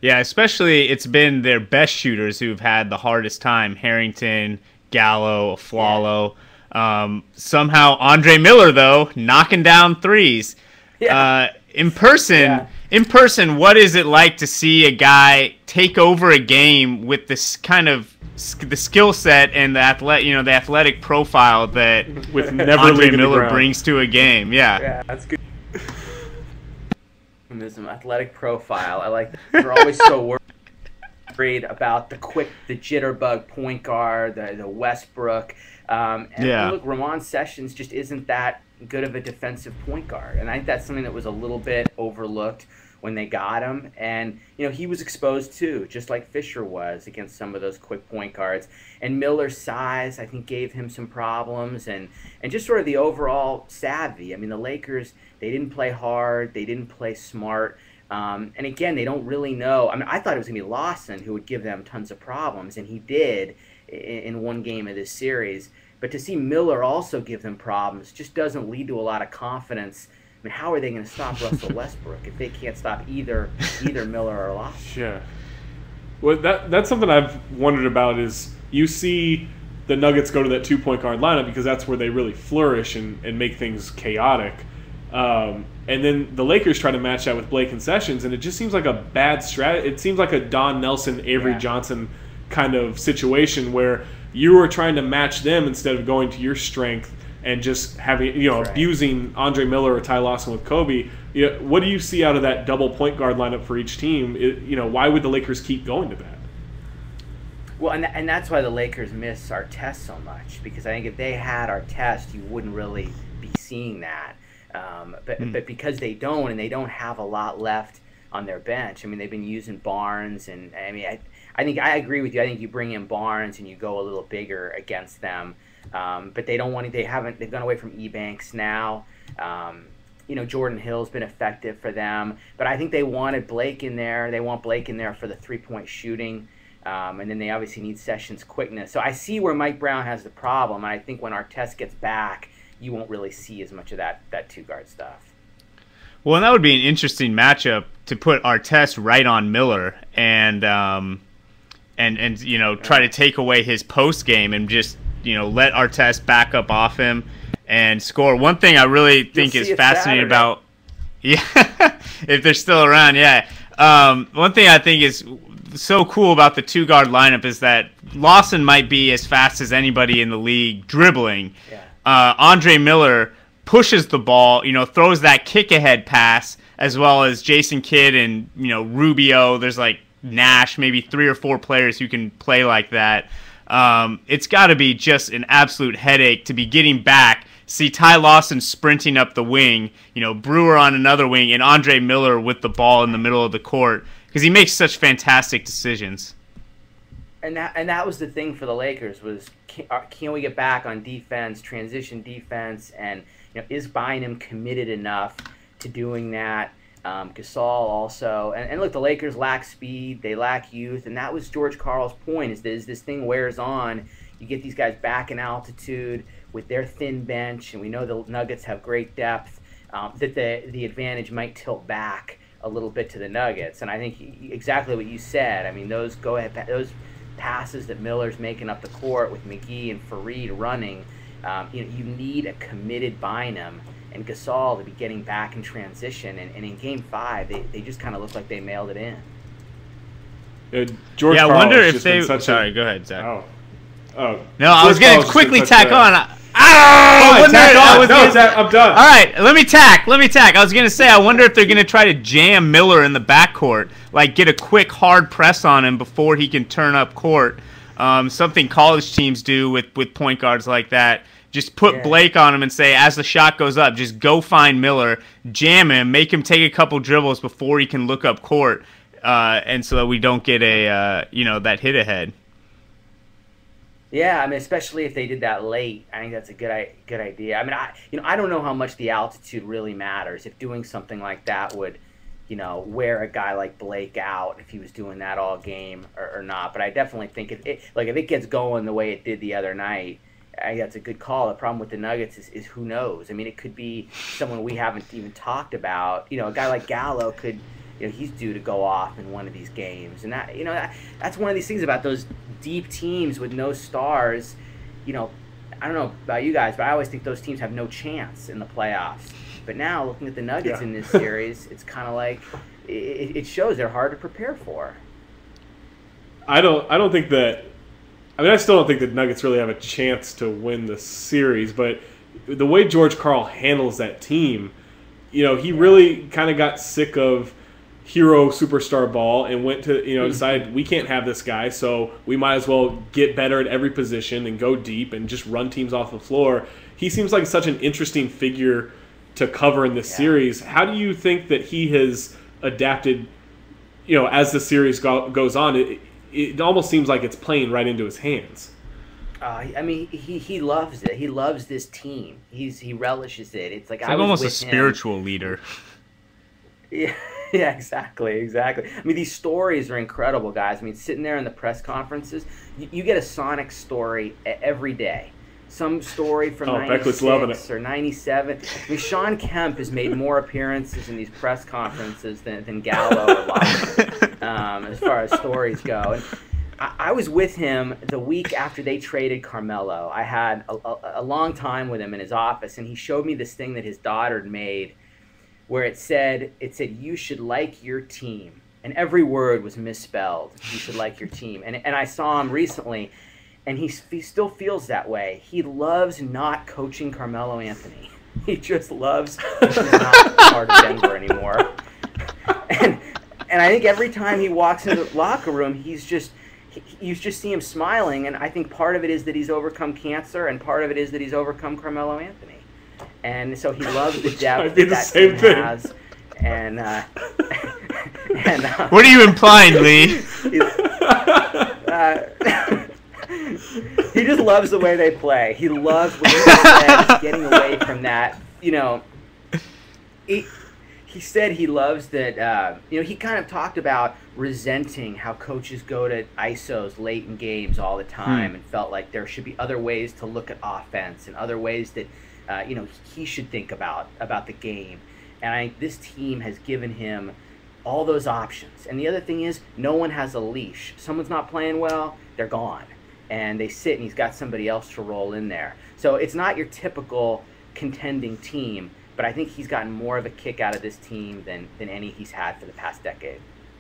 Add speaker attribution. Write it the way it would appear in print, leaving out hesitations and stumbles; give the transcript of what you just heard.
Speaker 1: Yeah, especially it's been their best shooters who've had the hardest time. Harrington, Gallo, Flalo. Somehow Andre Miller, though, knocking down threes.
Speaker 2: Yeah.
Speaker 1: In person,
Speaker 2: Yeah.
Speaker 1: what is it like to see a guy take over a game with this kind of the skill set and the athletic profile that
Speaker 3: with never
Speaker 1: Andre
Speaker 3: leaving the
Speaker 1: Miller
Speaker 3: ground.
Speaker 1: brings to a game? Yeah.
Speaker 2: Yeah, that's good. Athletic profile. I like that. They're always so worried about the jitterbug point guard, the Westbrook. And look, Ramon Sessions just isn't that good of a defensive point guard. And I think that's something that was a little bit overlooked when they got him. And, he was exposed too, just like Fisher was against some of those quick point guards. And Miller's size, I think, gave him some problems. And just sort of the overall savvy. I mean, the Lakers, they didn't play hard. They didn't play smart. And again, they don't really know. I mean, I thought it was going to be Lawson who would give them tons of problems. And he did in one game of this series. But to see Miller also give them problems just doesn't lead to a lot of confidence. I mean, how are they going to stop Russell Westbrook if they can't stop either Miller or Lawson?
Speaker 3: Yeah. Well, that's something I've wondered about is you see the Nuggets go to that two-point guard lineup because that's where they really flourish and make things chaotic. And then the Lakers try to match that with Blake and Sessions, and it just seems like a bad strategy. It seems like a Don Nelson, Avery Johnson kind of situation where you are trying to match them instead of going to your strength and just having, abusing Andre Miller or Ty Lawson with Kobe. What do you see out of that double point guard lineup for each team? Why would the Lakers keep going to that?
Speaker 2: Well, and that's why the Lakers miss Artest so much, because I think if they had Artest, you wouldn't really be seeing that. But because they don't, and they don't have a lot left on their bench. I mean, they've been using Barnes, and I mean, I think I agree with you. I think you bring in Barnes and you go a little bigger against them. But they don't want to. They've gone away from Ebanks now. Jordan Hill's been effective for them, but I think they wanted Blake in there. They want Blake in there for the 3-point shooting, and then they obviously need Sessions' quickness. So I see where Mike Brown has the problem, and I think when Artest gets back, you won't really see as much of that two-guard stuff.
Speaker 1: Well, and that would be an interesting matchup to put Artest right on Miller and try to take away his post game and just let Artest back up off him and score. One thing I really think is fascinating about, if they're still around, one thing I think is so cool about the two-guard lineup is that Lawson might be as fast as anybody in the league dribbling. Andre Miller pushes the ball, throws that kick-ahead pass, as well as Jason Kidd and, Rubio. There's like Nash, maybe 3 or 4 players who can play like that. It's got to be just an absolute headache to be getting back, see Ty Lawson sprinting up the wing, Brewer on another wing, and Andre Miller with the ball in the middle of the court, because he makes such fantastic decisions.
Speaker 2: And that was the thing for the Lakers was, can we get back on defense, transition defense, and is Bynum committed enough to doing that? Gasol also, and look, the Lakers lack speed, they lack youth, and that was George Karl's point. Is this thing wears on? You get these guys back in altitude with their thin bench, and we know the Nuggets have great depth. That the advantage might tilt back a little bit to the Nuggets, and I think exactly what you said. I mean, those passes that Miller's making up the court with McGee and Fareed running, you need a committed Bynum and Gasol to be getting back in transition. And in Game 5, they just kind of looked like they mailed it in.
Speaker 3: George
Speaker 1: I
Speaker 3: Karl
Speaker 1: wonder
Speaker 3: has
Speaker 1: if
Speaker 3: just been
Speaker 1: they...
Speaker 3: such
Speaker 1: Sorry,
Speaker 3: a...
Speaker 1: go ahead, Zach.
Speaker 3: Oh.
Speaker 1: No, I was going to quickly tack on.
Speaker 3: I'm done.
Speaker 1: All right, let me tack. I was going to say, I wonder if they're going to try to jam Miller in the backcourt, like get a quick, hard press on him before he can turn up court. Something college teams do with point guards like that. Just put Blake on him and say, as the shot goes up, just go find Miller, jam him, make him take a couple dribbles before he can look up court, and so that we don't get a that hit ahead.
Speaker 2: Yeah, I mean, especially if they did that late, I think that's a good idea. I mean, I don't know how much the altitude really matters. If doing something like that would, wear a guy like Blake out, if he was doing that all game or not. But I definitely think if it gets going the way it did the other night, I think that's a good call. The problem with the Nuggets is who knows. I mean, it could be someone we haven't even talked about. A guy like Gallo could he's due to go off in one of these games. And that's one of these things about those deep teams with no stars. I don't know about you guys, but I always think those teams have no chance in the playoffs. But now, looking at the Nuggets in this series, it's kind of like it shows they're hard to prepare for.
Speaker 3: I don't think that. I mean, I still don't think the Nuggets really have a chance to win the series. But the way George Karl handles that team, he really kind of got sick of hero superstar ball and went to decided we can't have this guy, so we might as well get better at every position and go deep and just run teams off the floor. He seems like such an interesting figure to cover in this series. How do you think that he has adapted, as the series goes on? It almost seems like it's playing right into his hands.
Speaker 2: I mean, he loves it. He loves this team. He relishes it. It's like
Speaker 1: almost a spiritual leader.
Speaker 2: Yeah, exactly. I mean, these stories are incredible, guys. I mean, sitting there in the press conferences, you get a Sonic story every day. Some story from 96 or 97. I mean, Sean Kemp has made more appearances in these press conferences than Gallo or Locke, as far as stories go. And I was with him the week after they traded Carmelo. I had a long time with him in his office, and he showed me this thing that his daughter had made where it said, you should like your team. And every word was misspelled. You should like your team. And I saw him recently, and he still feels that way. He loves not coaching Carmelo Anthony. He just loves he's not part of Denver anymore. And I think every time he walks into the locker room, you just see him smiling. And I think part of it is that he's overcome cancer, and part of it is that he's overcome Carmelo Anthony. And so he loves the depth that team has. And
Speaker 1: what are you implying, Lee?
Speaker 2: He just loves the way they play. He loves what he said, getting away from that. He said he loves that. He kind of talked about resenting how coaches go to ISOs late in games all the time, and felt like there should be other ways to look at offense and other ways that he should think about the game. And this team has given him all those options. And the other thing is, no one has a leash. Someone's not playing well, they're gone. And they sit, and he's got somebody else to roll in there. So it's not your typical contending team, but I think he's gotten more of a kick out of this team than any he's had for the past decade.